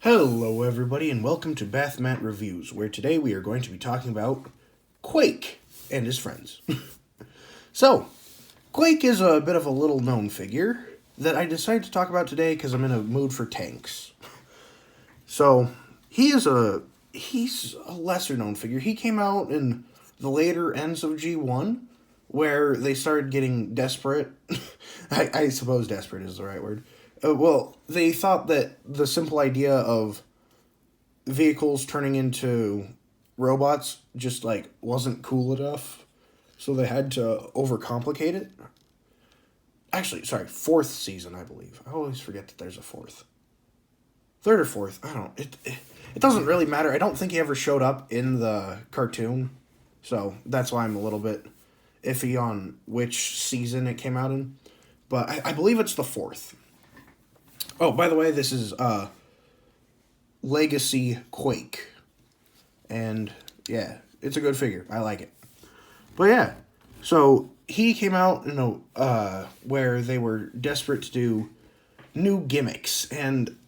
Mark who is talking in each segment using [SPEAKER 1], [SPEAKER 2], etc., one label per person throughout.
[SPEAKER 1] Hello, everybody, and welcome to Bathmat Reviews, where today we are going to be talking about Quake and his friends. So, Quake is a bit of a little known figure that I decided to talk about today because I'm in a mood for tanks. So, he's a lesser known figure. He came out in the later ends of G1, where they started getting desperate. I suppose desperate is the right word. Well, they thought that the simple idea of vehicles turning into robots just like wasn't cool enough, so they had to overcomplicate it. Actually, sorry, fourth season, I believe. I always forget that there's a fourth, third or fourth. I don't. It doesn't really matter. I don't think he ever showed up in the cartoon, so that's why I'm a little bit iffy on which season it came out in. But I believe it's the fourth. Oh, by the way, this is Legacy Quake. And yeah, it's a good figure. I like it. But yeah, so he came out, where they were desperate to do new gimmicks. And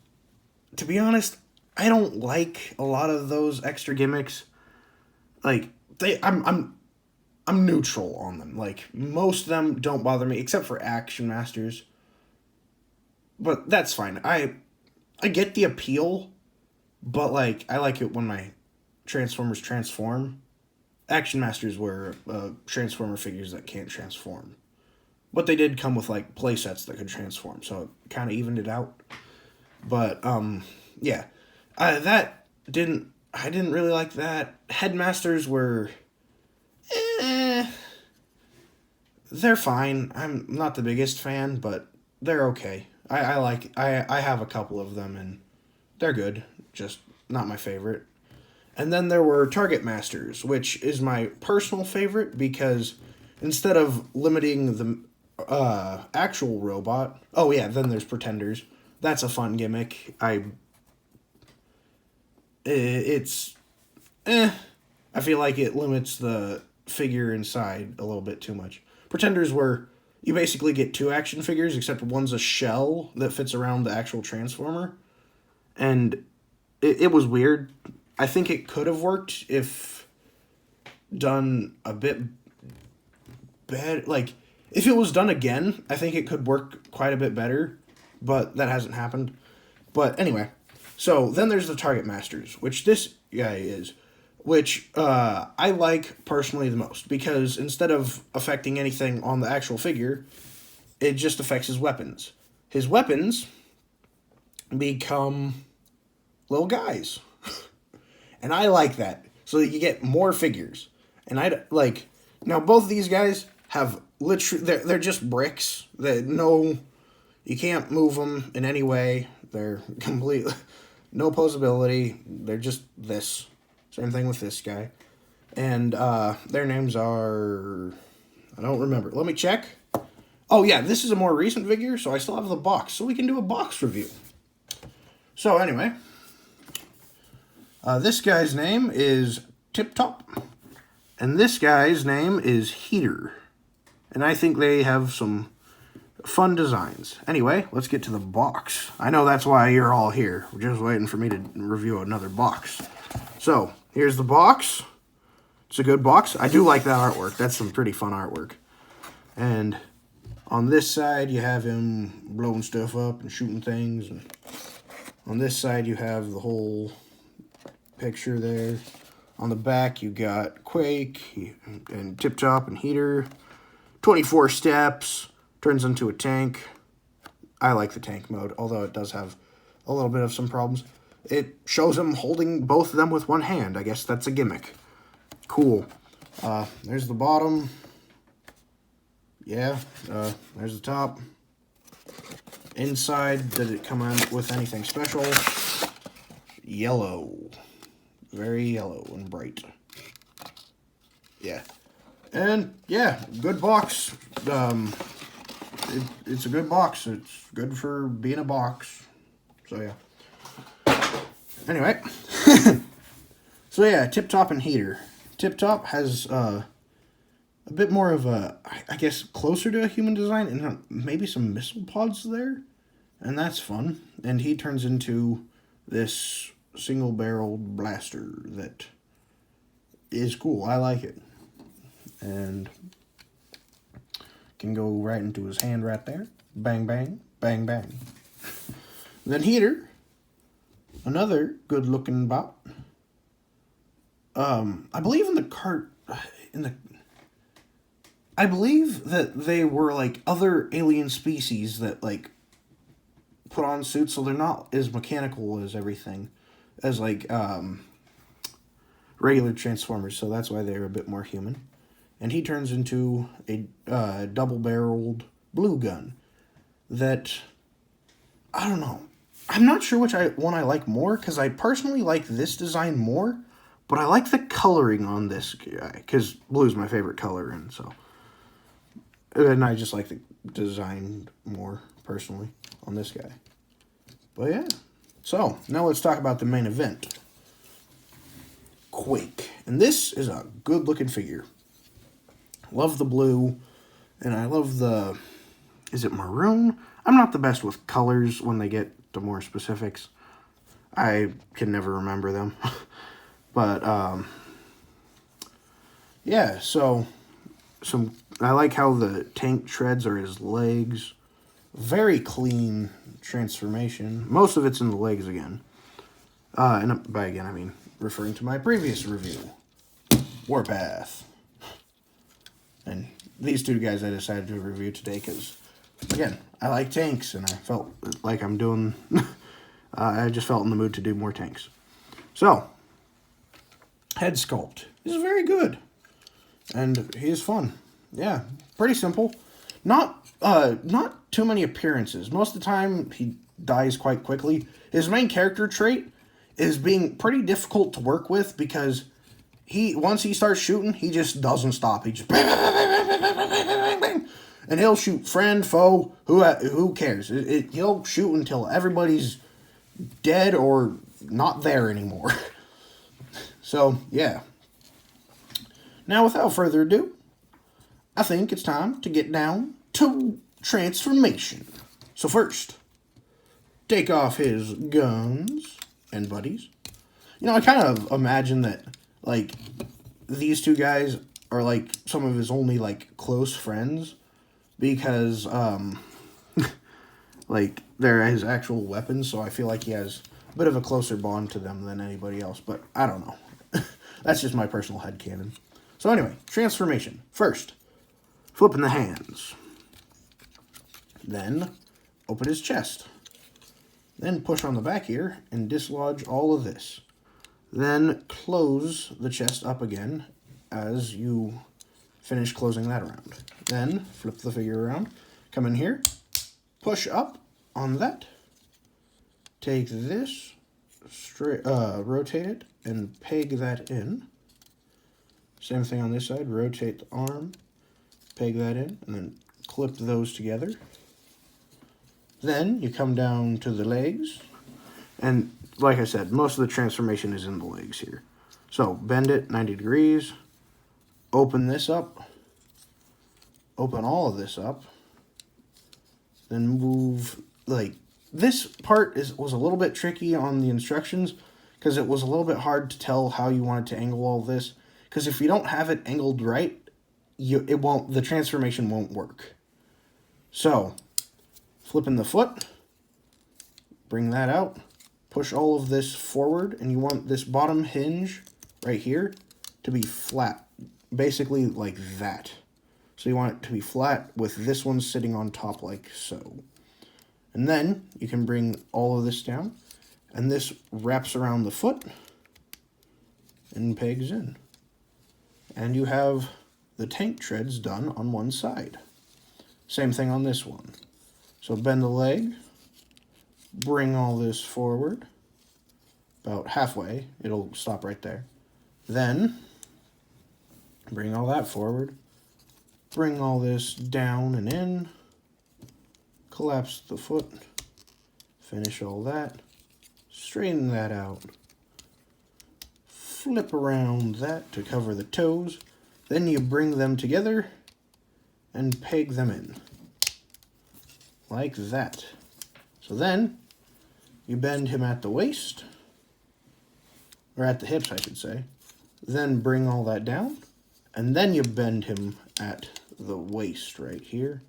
[SPEAKER 1] to be honest, I don't like a lot of those extra gimmicks. Like I'm neutral on them. Like most of them don't bother me except for Action Masters. But that's fine. I get the appeal, but like I like it when my Transformers transform. Action Masters were Transformer figures that can't transform. But they did come with like playsets that could transform, so it kind of evened it out. But yeah, that didn't I didn't really like that. Headmasters were, eh, they're fine. I'm not the biggest fan, but they're okay. I have a couple of them and they're good. Just not my favorite. And then there were Target Masters, which is my personal favorite because instead of limiting the actual robot, oh yeah, then there's Pretenders. That's a fun gimmick. It's I feel like it limits the figure inside a little bit too much. Pretenders were you basically get two action figures, except one's a shell that fits around the actual Transformer, and it was weird. I think it could have worked if done a bit better. Like, if it was done again, I think it could work quite a bit better, but that hasn't happened. But anyway, so then there's the Target Masters, which this guy is, which I like personally the most, because instead of affecting anything on the actual figure, it just affects his weapons. His weapons become little guys. And I like that, so that you get more figures. And I like now both of these guys have literally they're just bricks that no you can't move them in any way. They're completely no posability. They're just this. Same thing with this guy. And their names are I don't remember. Let me check. Oh yeah, this is a more recent figure, so I still have the box, so we can do a box review. So anyway, this guy's name is Tip Top, and this guy's name is Heater. And I think they have some fun designs. Anyway, let's get to the box. I know that's why you're all here. We're just waiting for me to review another box. So, here's the box. It's a good box. I do like that artwork. That's some pretty fun artwork. And on this side, you have him blowing stuff up and shooting things. And on this side, you have the whole picture there. On the back, you got Quake and Tip Top and Heater. 24 steps. Turns into a tank. I like the tank mode, although it does have a little bit of some problems. It shows him holding both of them with one hand. I guess that's a gimmick. Cool. There's the bottom. Yeah. There's the top. Inside, did it come out with anything special? Yellow. Very yellow and bright. Yeah. And, yeah, good box. It's a good box. It's good for being a box. So, yeah. Anyway. So, yeah, Tip Top and Heater. Tip Top has a bit more of a, I guess, closer to a human design, and maybe some missile pods there. And that's fun. And he turns into this single-barreled blaster that is cool. I like it. And can go right into his hand right there. Bang, bang, bang, bang. Then Heater, another good-looking bot. I believe I believe that they were like other alien species that like put on suits, so they're not as mechanical as everything as like regular Transformers. So that's why they're a bit more human. And he turns into a double-barreled blue gun that, I don't know. I'm not sure which one I like more, because I personally like this design more, but I like the coloring on this guy, because blue's my favorite color, and so... And I just like the design more, personally, on this guy. But yeah. So, now let's talk about the main event. Quake. And this is a good-looking figure. Love the blue, and I love the... Is it maroon? I'm not the best with colors when they get to more specifics. I can never remember them. But, yeah, so... I like how the tank treads are his legs. Very clean transformation. Most of it's in the legs again. And by again, I mean referring to my previous review. Warpath. And these two guys I decided to review today because, again, I like tanks, and I felt like I'm doing... I just felt in the mood to do more tanks. So, head sculpt is very good. And he is fun. Yeah, pretty simple. Not too many appearances. Most of the time, he dies quite quickly. His main character trait is being pretty difficult to work with because once he starts shooting, he just doesn't stop. He just bang, bang, bang, bang, bang, bang, bang, and he'll shoot friend, foe, who cares? He'll shoot until everybody's dead or not there anymore. So, yeah. Now, without further ado, I think it's time to get down to transformation. So first, take off his guns and buddies. You know, I kind of imagine that, like, these two guys are, like, some of his only, like, close friends. Because, like, they're his actual weapons. So I feel like he has a bit of a closer bond to them than anybody else. But I don't know. That's just my personal headcanon. So anyway, transformation. First, flipping the hands. Then, open his chest. Then push on the back here and dislodge all of this. Then close the chest up again as you finish closing that around. Then flip the figure around. Come in here. Push up on that. Take this, rotate it, and peg that in. Same thing on this side. Rotate the arm, peg that in, and then clip those together. Then you come down to the legs. And like I said, most of the transformation is in the legs here. So bend it 90 degrees. Open this up. Open all of this up. Then move, like, this part was a little bit tricky on the instructions because it was a little bit hard to tell how you wanted to angle all this. Because if you don't have it angled right, the transformation won't work. So, flipping the foot, bring that out, push all of this forward, and you want this bottom hinge right here to be flat, basically like that. So you want it to be flat with this one sitting on top like so. And then you can bring all of this down, and this wraps around the foot and pegs in. And you have the tank treads done on one side. Same thing on this one. So bend the leg, bring all this forward, about halfway, it'll stop right there. Then, bring all that forward, bring all this down and in, collapse the foot, finish all that, straighten that out, flip around that to cover the toes, then you bring them together and peg them in. Like that. So then, you bend him at the waist, or at the hips, I should say. Then bring all that down, and then you bend him at the waist right here.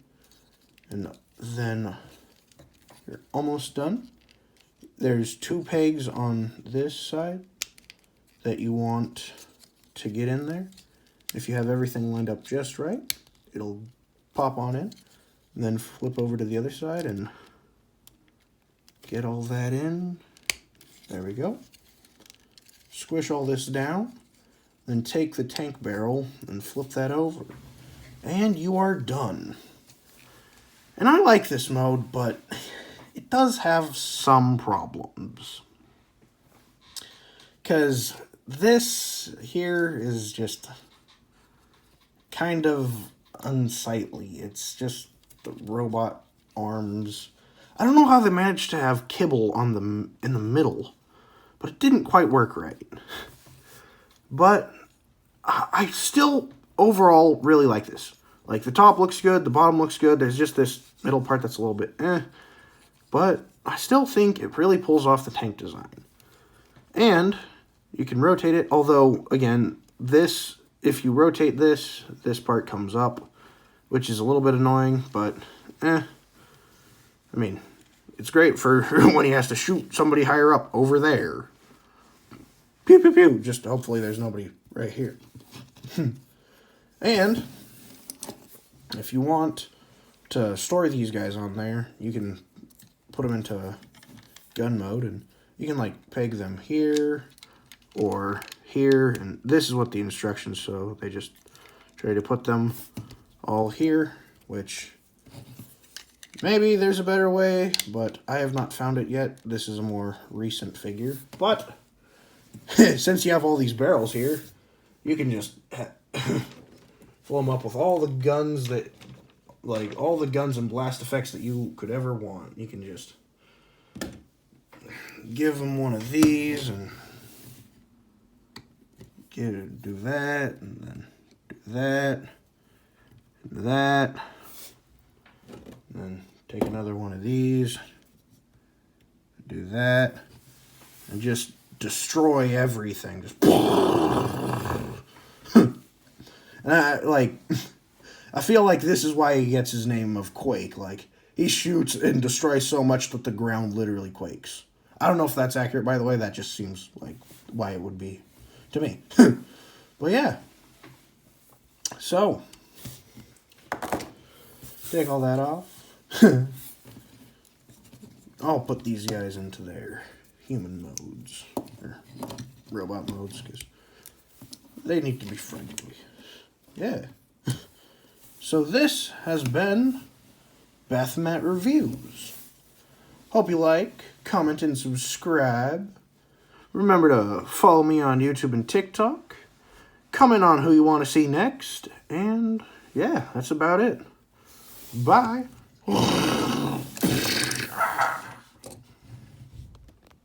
[SPEAKER 1] And then you're almost done. There's 2 pegs on this side that you want to get in there. If you have everything lined up just right, it'll pop on in. And then flip over to the other side and get all that in. There we go. Squish all this down. Then take the tank barrel and flip that over. And you are done. And I like this mode, but it does have some problems. Because this here is just kind of unsightly. It's just the robot arms. I don't know how they managed to have kibble on them in the middle, but it didn't quite work right. But I still overall really like this. Like, the top looks good, the bottom looks good. There's just this middle part that's a little bit but I still think it really pulls off the tank design. And you can rotate it, although, again, this, if you rotate this, this part comes up, which is a little bit annoying, but, I mean, it's great for when he has to shoot somebody higher up over there. Pew, pew, pew. Just hopefully there's nobody right here. And if you want to store these guys on there, you can put them into gun mode, and you can, like, peg them here or here, and this is what the instructions show. They just try to put them all here, which maybe there's a better way, but I have not found it yet. This is a more recent figure, but since you have all these barrels here, you can just fill them up with all the guns that, like, all the guns and blast effects that you could ever want. You can just give them one of these and do that, and then do that, and that, and then take another one of these, do that, and just destroy everything. Just and I feel like this is why he gets his name of Quake. Like, he shoots and destroys so much that the ground literally quakes. I don't know if that's accurate, by the way. That just seems like why it would be to me. But yeah. So, take all that off. I'll put these guys into their human modes, or robot modes, because they need to be friendly. Yeah. So this has been Bethmet Reviews. Hope you like, comment, and subscribe. Remember to follow me on YouTube and TikTok. Comment on who you want to see next. And yeah, that's about it. Bye.